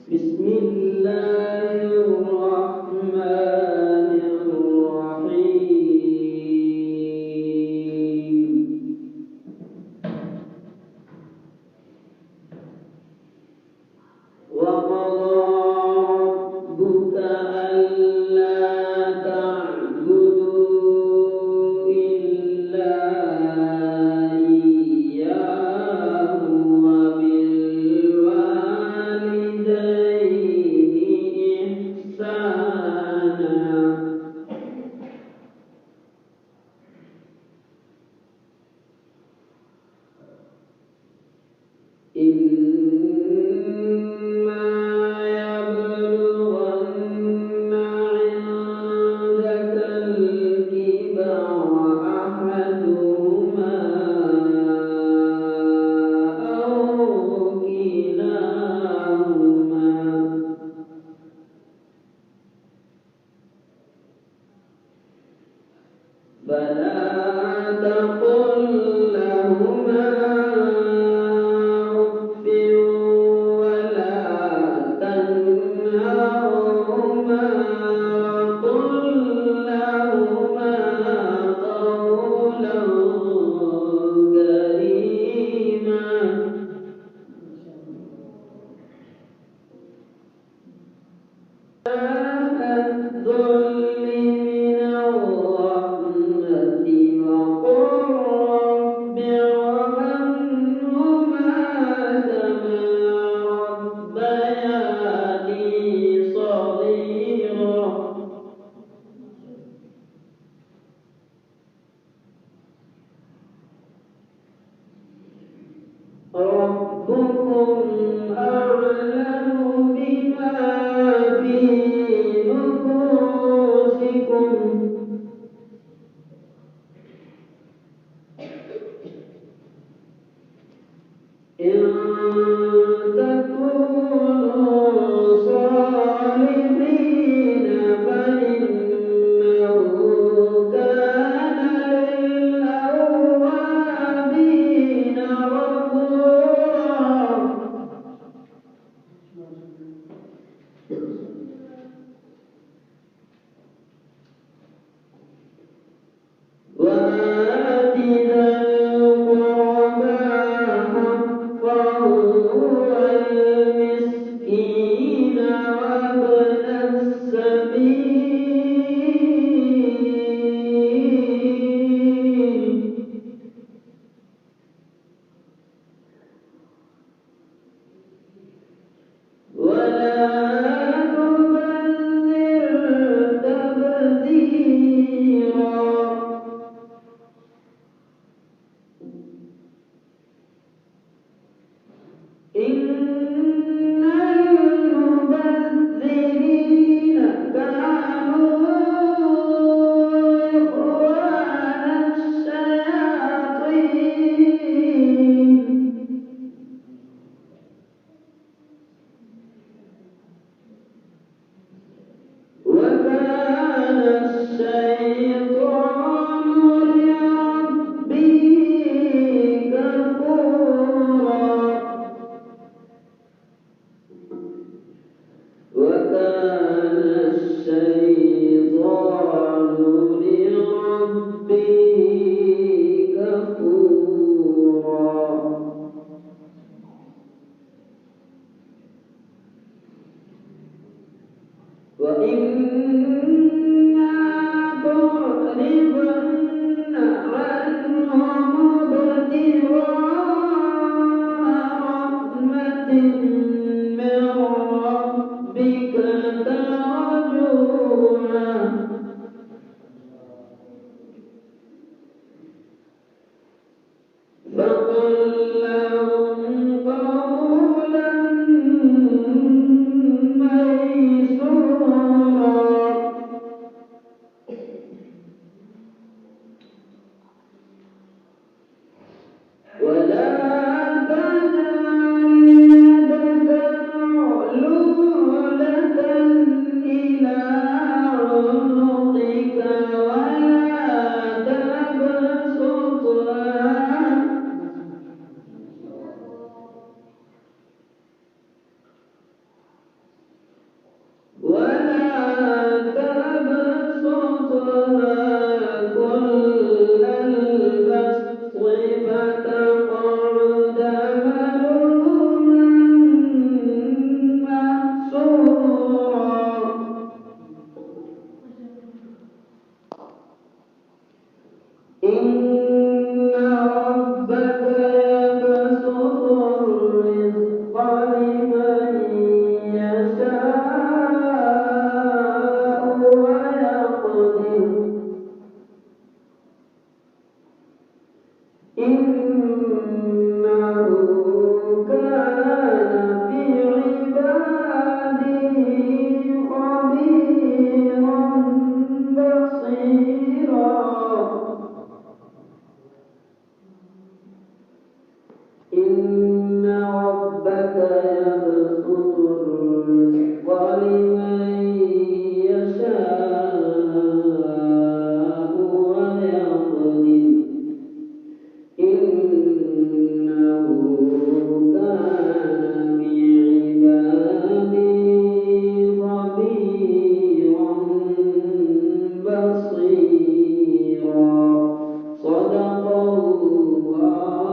بسم الله الرحمن الرحيم. وقضى ربك ألا تعبدوا إلا إياه وبالوالدين إحسانا. إما يبلغن عندك الكبر أحدهما أو كلاهما فلا تقل لهما أف ولا تنهرهما وقل لهما قولا كريما. الذل من الرحمة وقل رب ارحمهما كما ربياني صغيرا. ربكم أعلم بما في نفوسكم إن تكونوا صالحين فإنه كان للأوابين غفورا. إن ربك يبسط الرزق لمن يشاء ويقدر إنه كان بعباده خبيرا بصيرا إن ربك يبسط الرزق لمن يشاء ويقدر إنه كان بعباده خبيرا بصيرا صدق الله